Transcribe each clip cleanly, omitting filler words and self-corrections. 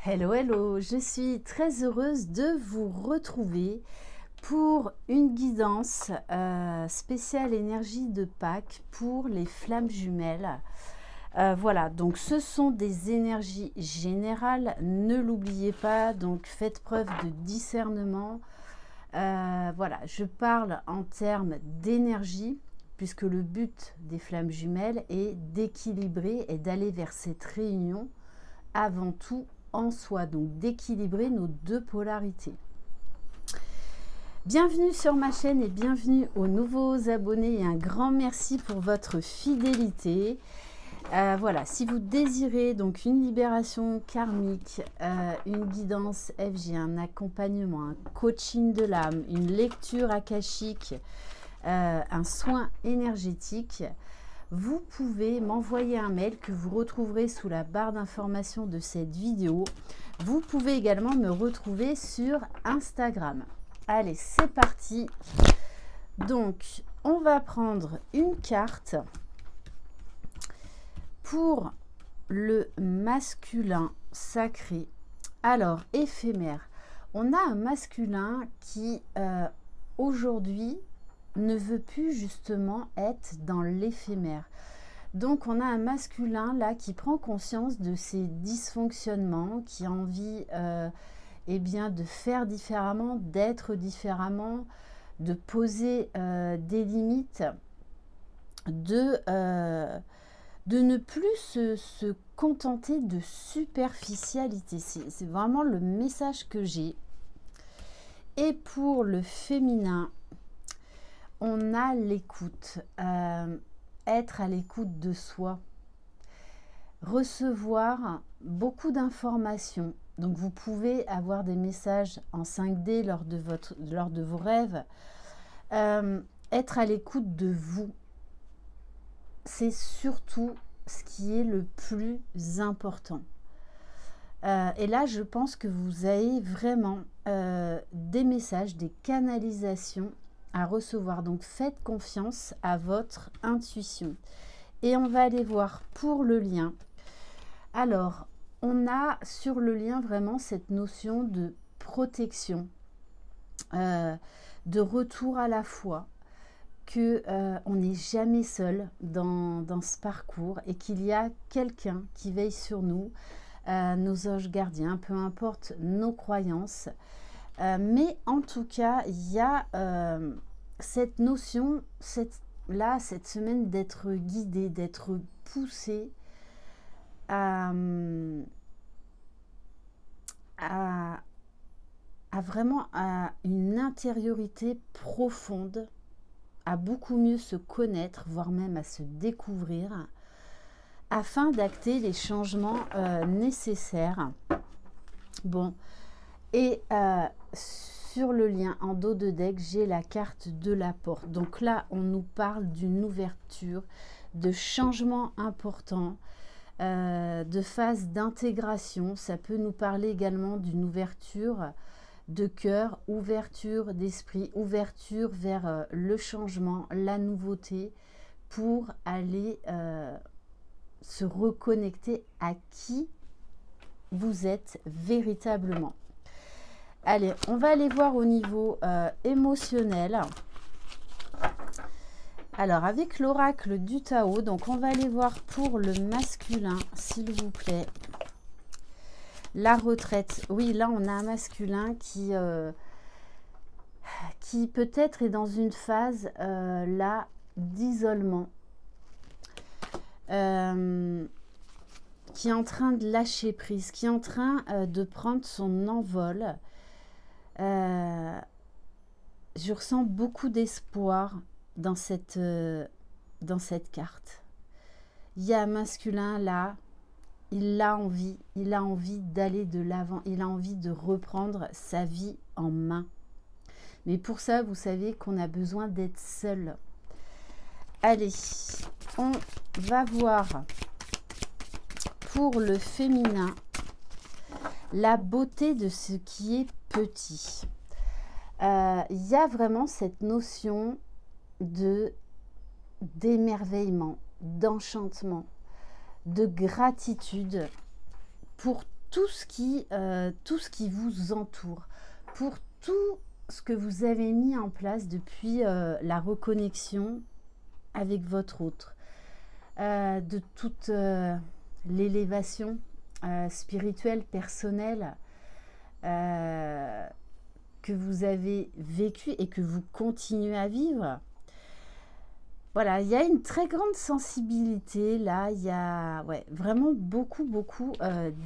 Hello, hello, je suis très heureuse de vous retrouver pour une guidance spéciale énergie de Pâques pour les flammes jumelles. Voilà, donc ce sont des énergies générales, ne l'oubliez pas, donc faites preuve de discernement. Voilà, je parle en termes d'énergie, puisque le but des flammes jumelles est d'équilibrer et d'aller vers cette réunion avant tout en soi, donc d'équilibrer nos deux polarités. Bienvenue sur ma chaîne et bienvenue aux nouveaux abonnés et un grand merci pour votre fidélité. Voilà, si vous désirez donc une libération karmique, une guidance FG, un accompagnement, un coaching de l'âme, une lecture akashique, un soin énergétique, vous pouvez m'envoyer un mail que vous retrouverez sous la barre d'information de cette vidéo. Vous pouvez également me retrouver sur Instagram. Allez, c'est parti. Donc, on va prendre une carte pour le masculin sacré. Alors, éphémère. On a un masculin qui, aujourd'hui, ne veut plus justement être dans l'éphémère. Donc on a un masculin là qui prend conscience de ses dysfonctionnements, qui a envie eh bien, de faire différemment, d'être différemment, de poser des limites, de ne plus se contenter de superficialité. C'est vraiment le message que j'ai. Et pour le féminin, on a l'écoute, être à l'écoute de soi, recevoir beaucoup d'informations. Donc vous pouvez avoir des messages en 5D lors de vos rêves. Être à l'écoute de vous, c'est surtout ce qui est le plus important. Et là, je pense que vous avez vraiment des messages, des canalisations à recevoir. Donc faites confiance à votre intuition. Et on va aller voir pour le lien. Alors, on a sur le lien vraiment cette notion de protection, de retour à la foi, que on n'est jamais seul dans ce parcours et qu'il y a quelqu'un qui veille sur nous, nos anges gardiens, peu importe nos croyances. Mais en tout cas, il y a cette notion, cette semaine d'être guidé, d'être poussé à vraiment à une intériorité profonde, à beaucoup mieux se connaître, voire même à se découvrir, afin d'acter les changements nécessaires. Bon. Et sur le lien en dos de deck, j'ai la carte de la porte. Donc là, on nous parle d'une ouverture, de changements importants, de phase d'intégration. Ça peut nous parler également d'une ouverture de cœur, ouverture d'esprit, ouverture vers le changement, la nouveauté, pour aller se reconnecter à qui vous êtes véritablement. Allez, on va aller voir au niveau émotionnel. Alors, avec l'oracle du Tao, donc on va aller voir pour le masculin, s'il vous plaît. La retraite. Oui, là, on a un masculin qui peut-être est dans une phase là d'isolement. Qui est en train de lâcher prise, qui est en train de prendre son envol. Je ressens beaucoup d'espoir dans cette carte. Il y a un masculin là, il a envie d'aller de l'avant, il a envie de reprendre sa vie en main. Mais pour ça, vous savez qu'on a besoin d'être seul. Allez, on va voir pour le féminin la beauté de ce qui est petit. Il y a vraiment cette notion d'émerveillement, d'enchantement, de gratitude pour tout ce qui vous entoure, pour tout ce que vous avez mis en place depuis la reconnexion avec votre autre, de toute l'élévation spirituelle, personnelle que vous avez vécue et que vous continuez à vivre. Voilà, il y a une très grande sensibilité là, il y a vraiment beaucoup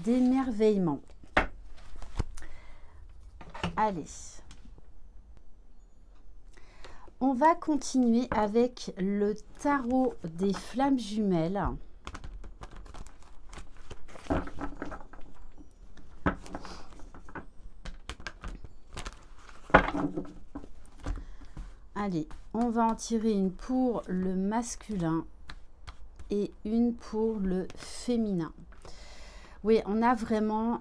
d'émerveillement. Allez, on va continuer avec le tarot des flammes jumelles. Allez, on va en tirer une pour le masculin et une pour le féminin. Oui, on a vraiment...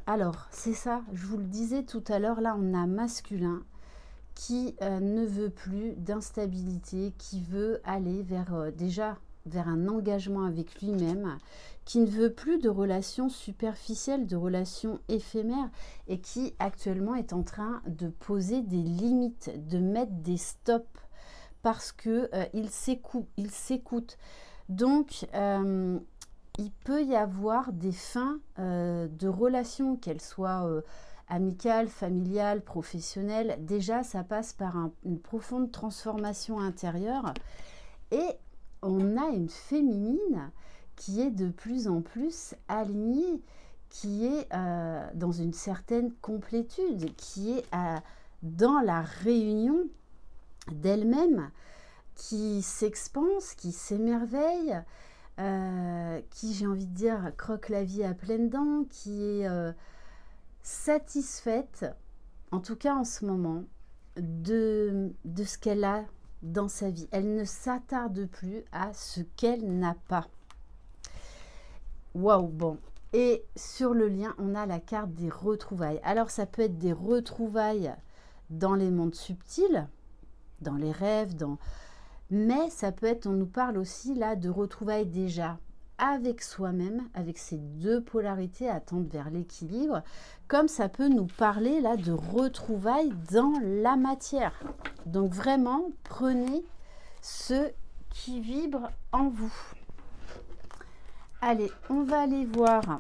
alors, c'est ça, je vous le disais tout à l'heure, là, on a masculin qui ne veut plus d'instabilité, qui veut aller vers, déjà, vers un engagement avec lui-même, qui ne veut plus de relations superficielles, de relations éphémères, et qui actuellement est en train de poser des limites, de mettre des stops, parce que il s'écoute. Donc, il peut y avoir des fins de relations, qu'elles soient amicales, familiales, professionnelles. Déjà, ça passe par une profonde transformation intérieure. Et on a une féminine qui est de plus en plus alignée, qui est dans une certaine complétude, qui est dans la réunion d'elle-même, qui s'expanse, qui s'émerveille, qui, j'ai envie de dire, croque la vie à pleines dents, qui est satisfaite, en tout cas en ce moment, de ce qu'elle a dans sa vie. Elle ne s'attarde plus à ce qu'elle n'a pas. Waouh, bon. Et sur le lien, on a la carte des retrouvailles. Alors, ça peut être des retrouvailles dans les mondes subtils, dans les rêves, mais ça peut être, on nous parle aussi là de retrouvailles déjà avec soi-même, avec ces deux polarités à tendre vers l'équilibre, comme ça peut nous parler là de retrouvailles dans la matière. Donc vraiment, prenez ce qui vibre en vous. Allez, on va aller voir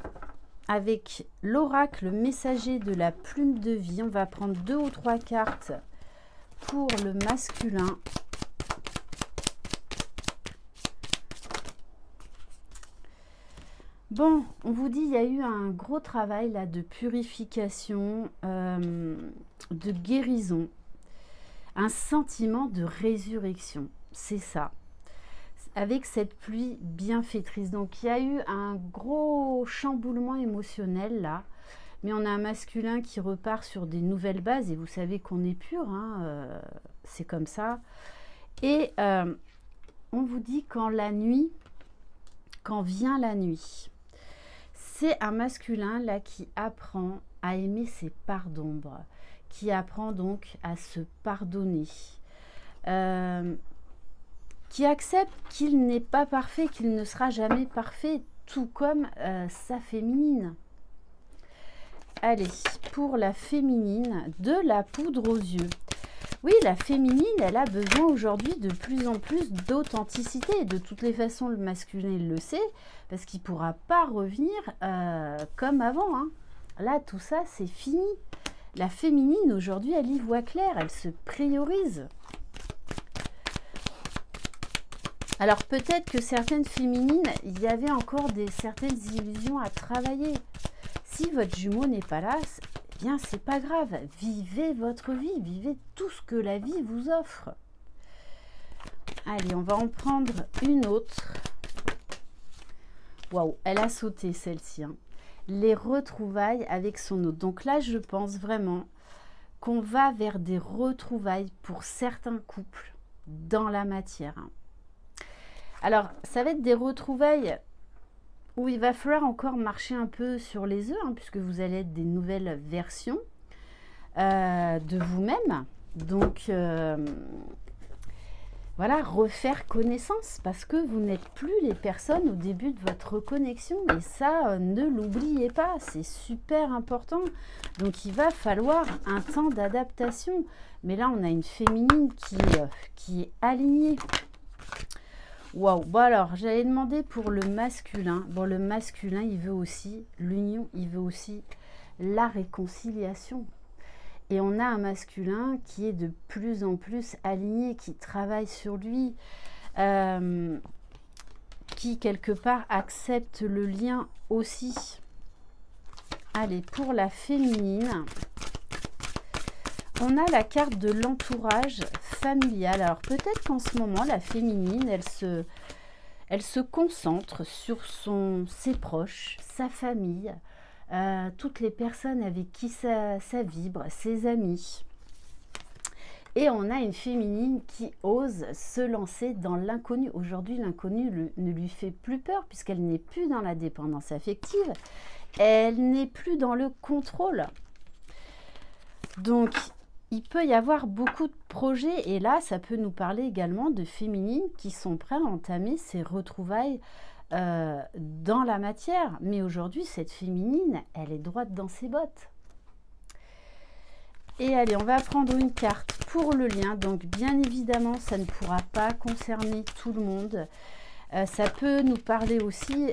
avec l'oracle messager de la plume de vie. On va prendre 2 ou 3 cartes pour le masculin. Bon, on vous dit, il y a eu un gros travail là de purification, de guérison, un sentiment de résurrection, c'est ça, avec cette pluie bienfaitrice. Donc il y a eu un gros chamboulement émotionnel là, mais on a un masculin qui repart sur des nouvelles bases, et vous savez qu'on est pur, hein, c'est comme ça. Et on vous dit quand vient la nuit, c'est un masculin là qui apprend à aimer ses parts d'ombre, qui apprend donc à se pardonner, qui accepte qu'il n'est pas parfait, qu'il ne sera jamais parfait, tout comme sa féminine. Allez, pour la féminine, de la poudre aux yeux. Oui, la féminine, elle a besoin aujourd'hui de plus en plus d'authenticité. De toutes les façons, le masculin, il le sait, parce qu'il ne pourra pas revenir comme avant, hein. Là, tout ça, c'est fini. La féminine, aujourd'hui, elle y voit clair, elle se priorise. Alors, peut-être que certaines féminines, il y avait encore certaines illusions à travailler. Si votre jumeau n'est pas là, eh bien, c'est pas grave. Vivez votre vie, vivez tout ce que la vie vous offre. Allez, on va en prendre une autre. Waouh, elle a sauté celle-ci, hein. Les retrouvailles avec son autre. Donc là, je pense vraiment qu'on va vers des retrouvailles pour certains couples dans la matière, hein. Alors, ça va être des retrouvailles où il va falloir encore marcher un peu sur les œufs, hein, puisque vous allez être des nouvelles versions de vous-même. Donc, voilà, refaire connaissance parce que vous n'êtes plus les personnes au début de votre connexion et ça, ne l'oubliez pas, c'est super important. Donc il va falloir un temps d'adaptation. Mais là, on a une féminine qui est alignée. Waouh, bon alors, j'allais demander pour le masculin. Bon, le masculin, il veut aussi l'union, il veut aussi la réconciliation. Et on a un masculin qui est de plus en plus aligné, qui travaille sur lui, qui quelque part accepte le lien aussi. Allez, pour la féminine, on a la carte de l'entourage familial. Alors peut-être qu'en ce moment, la féminine, elle se concentre sur ses proches, sa famille, toutes les personnes avec qui ça vibre, ses amis. Et on a une féminine qui ose se lancer dans l'inconnu. Aujourd'hui, l'inconnu ne lui fait plus peur puisqu'elle n'est plus dans la dépendance affective. Elle n'est plus dans le contrôle. Donc, il peut y avoir beaucoup de projets. Et là, ça peut nous parler également de féminines qui sont prêtes à entamer ces retrouvailles dans la matière. Mais aujourd'hui, cette féminine, elle est droite dans ses bottes. Et allez, on va prendre une carte pour le lien. Donc, bien évidemment, ça ne pourra pas concerner tout le monde. Ça peut nous parler aussi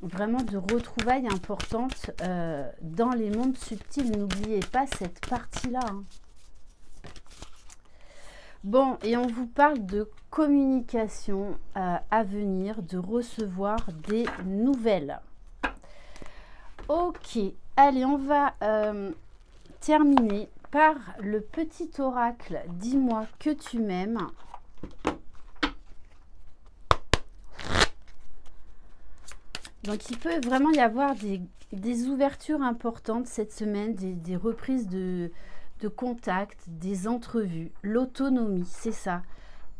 vraiment de retrouvailles importantes dans les mondes subtils. N'oubliez pas cette partie-là. Hein. Bon, et on vous parle de communication à venir, de recevoir des nouvelles. Ok, allez, on va terminer par le petit oracle « Dis-moi que tu m'aimes ». Donc, il peut vraiment y avoir des ouvertures importantes cette semaine, des reprises de contact, des entrevues, l'autonomie, c'est ça.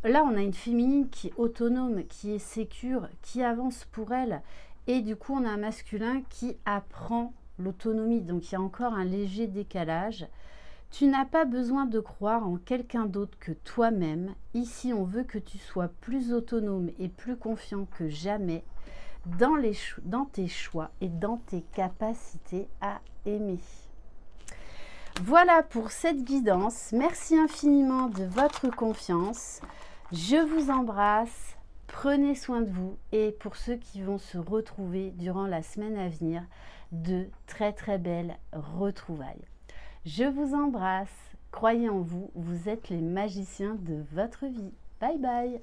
Là, on a une féminine qui est autonome, qui est sécure, qui avance pour elle. Et du coup, on a un masculin qui apprend l'autonomie. Donc, il y a encore un léger décalage. Tu n'as pas besoin de croire en quelqu'un d'autre que toi-même. Ici, on veut que tu sois plus autonome et plus confiant que jamais dans tes choix et dans tes capacités à aimer. Voilà pour cette guidance. Merci infiniment de votre confiance. Je vous embrasse. Prenez soin de vous. Et pour ceux qui vont se retrouver durant la semaine à venir, de très très belles retrouvailles. Je vous embrasse. Croyez en vous. Vous êtes les magiciens de votre vie. Bye bye.